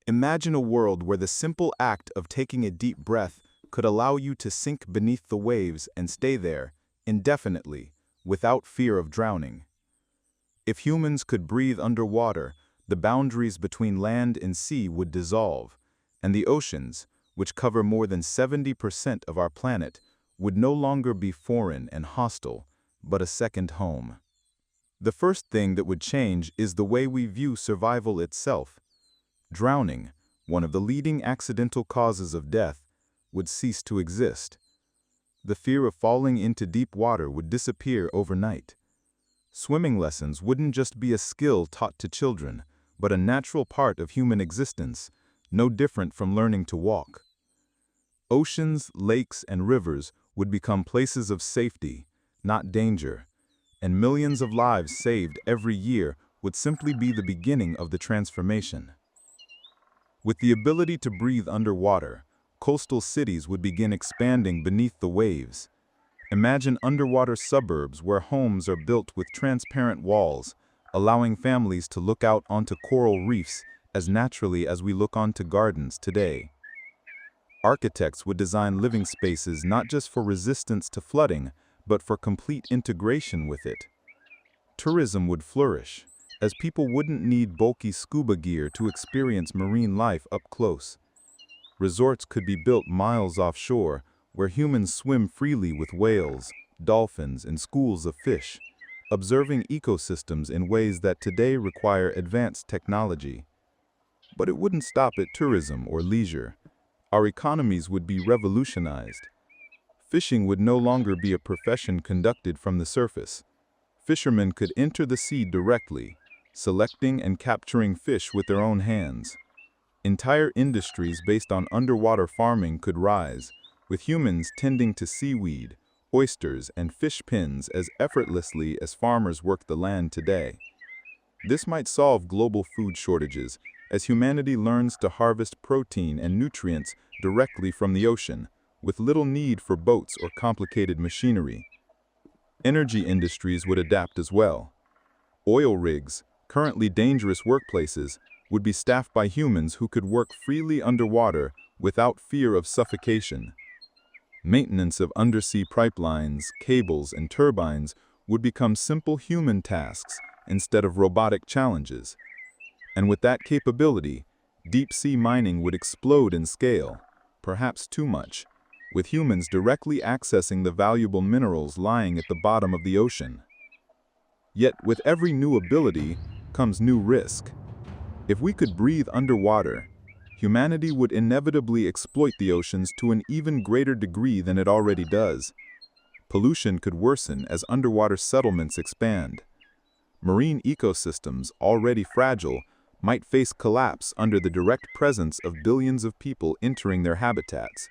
Imagine a world where the simple act of taking a deep breath could allow you to sink beneath the waves and stay there, indefinitely, without fear of drowning. If humans could breathe underwater, the boundaries between land and sea would dissolve, and the oceans, which cover more than 70% of our planet, would no longer be foreign and hostile, but a second home. The first thing that would change is the way we view survival itself. Drowning, one of the leading accidental causes of death, would cease to exist. The fear of falling into deep water would disappear overnight. Swimming lessons wouldn't just be a skill taught to children, but a natural part of human existence, no different from learning to walk. Oceans, lakes, and rivers would become places of safety, not danger, and millions of lives saved every year would simply be the beginning of the transformation. With the ability to breathe underwater, coastal cities would begin expanding beneath the waves. Imagine underwater suburbs where homes are built with transparent walls, allowing families to look out onto coral reefs as naturally as we look onto gardens today. Architects would design living spaces not just for resistance to flooding, but for complete integration with it. Tourism would flourish, as people wouldn't need bulky scuba gear to experience marine life up close. Resorts could be built miles offshore, where humans swim freely with whales, dolphins, and schools of fish, observing ecosystems in ways that today require advanced technology. But it wouldn't stop at tourism or leisure. Our economies would be revolutionized. Fishing would no longer be a profession conducted from the surface. Fishermen could enter the sea directly, selecting and capturing fish with their own hands. Entire industries based on underwater farming could rise, with humans tending to seaweed, oysters, and fish pens as effortlessly as farmers work the land today. This might solve global food shortages, as humanity learns to harvest protein and nutrients directly from the ocean, with little need for boats or complicated machinery. Energy industries would adapt as well. Oil rigs, currently dangerous workplaces, would be staffed by humans who could work freely underwater without fear of suffocation. Maintenance of undersea pipelines, cables, and turbines would become simple human tasks instead of robotic challenges. And with that capability, deep-sea mining would explode in scale, perhaps too much, with humans directly accessing the valuable minerals lying at the bottom of the ocean. Yet with every new ability comes new risk. If we could breathe underwater, humanity would inevitably exploit the oceans to an even greater degree than it already does. Pollution could worsen as underwater settlements expand. Marine ecosystems, already fragile, might face collapse under the direct presence of billions of people entering their habitats.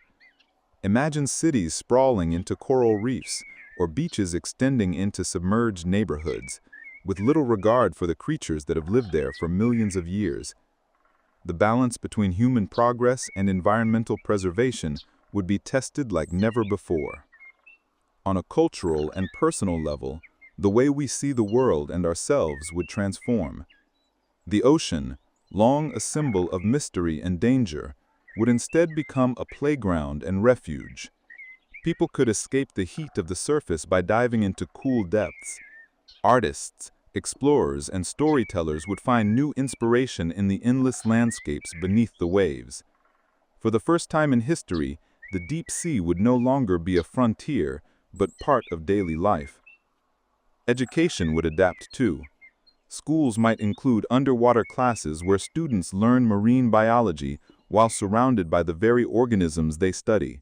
Imagine cities sprawling into coral reefs or beaches extending into submerged neighborhoods, with little regard for the creatures that have lived there for millions of years. The balance between human progress and environmental preservation would be tested like never before. On a cultural and personal level, the way we see the world and ourselves would transform. The ocean, long a symbol of mystery and danger, would instead become a playground and refuge. People could escape the heat of the surface by diving into cool depths. Artists, explorers, and storytellers would find new inspiration in the endless landscapes beneath the waves. For the first time in history, the deep sea would no longer be a frontier, but part of daily life. Education would adapt too. Schools might include underwater classes where students learn marine biology while surrounded by the very organisms they study.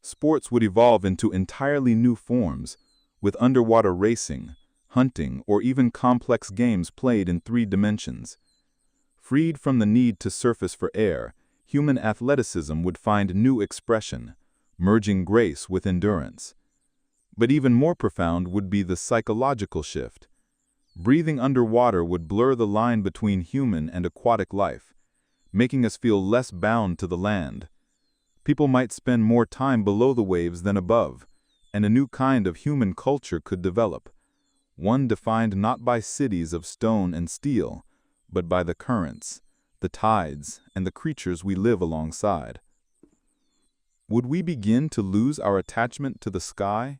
Sports would evolve into entirely new forms, with underwater racing, hunting, or even complex games played in 3 dimensions. Freed from the need to surface for air, human athleticism would find new expression, merging grace with endurance. But even more profound would be the psychological shift. Breathing underwater would blur the line between human and aquatic life, making us feel less bound to the land. People might spend more time below the waves than above, and a new kind of human culture could develop, one defined not by cities of stone and steel, but by the currents, the tides, and the creatures we live alongside. Would we begin to lose our attachment to the sky,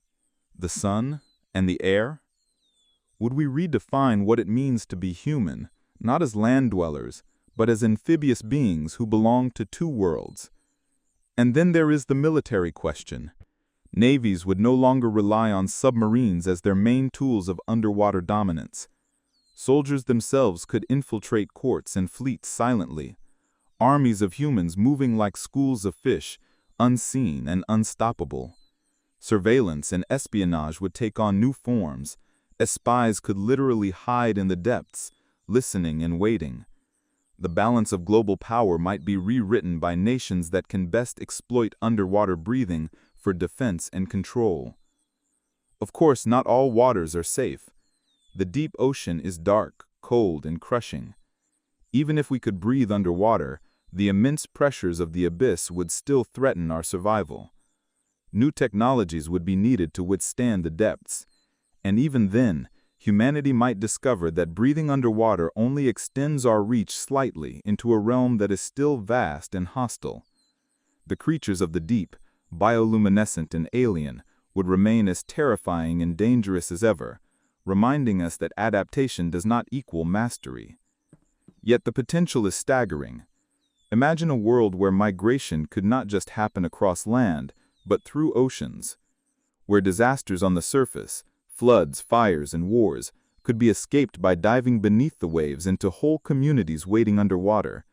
the sun, and the air? Would we redefine what it means to be human, not as land dwellers, but as amphibious beings who belong to two worlds? And then there is the military question. Navies would no longer rely on submarines as their main tools of underwater dominance. Soldiers themselves could infiltrate courts and fleets silently, armies of humans moving like schools of fish, unseen and unstoppable. Surveillance and espionage would take on new forms, as spies could literally hide in the depths, listening and waiting. The balance of global power might be rewritten by nations that can best exploit underwater breathing for defense and control. Of course, not all waters are safe. The deep ocean is dark, cold, and crushing. Even if we could breathe underwater, the immense pressures of the abyss would still threaten our survival. New technologies would be needed to withstand the depths. And even then, humanity might discover that breathing underwater only extends our reach slightly into a realm that is still vast and hostile. The creatures of the deep, bioluminescent and alien, would remain as terrifying and dangerous as ever, reminding us that adaptation does not equal mastery. Yet the potential is staggering. Imagine a world where migration could not just happen across land, but through oceans, where disasters on the surface, floods, fires, and wars, could be escaped by diving beneath the waves into whole communities waiting underwater.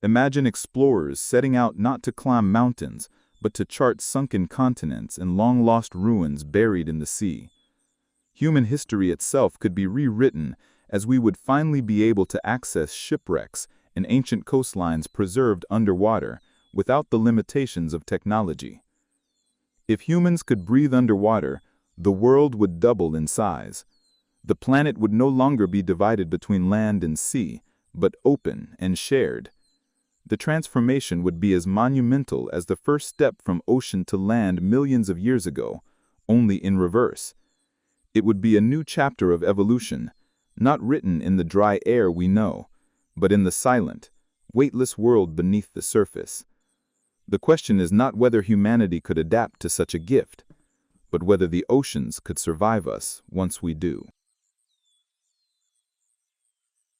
Imagine explorers setting out not to climb mountains, but to chart sunken continents and long-lost ruins buried in the sea. Human history itself could be rewritten, as we would finally be able to access shipwrecks and ancient coastlines preserved underwater, without the limitations of technology. If humans could breathe underwater, the world would double in size. The planet would no longer be divided between land and sea, but open and shared. The transformation would be as monumental as the first step from ocean to land millions of years ago, only in reverse. It would be a new chapter of evolution, not written in the dry air we know, but in the silent, weightless world beneath the surface. The question is not whether humanity could adapt to such a gift, but whether the oceans could survive us once we do.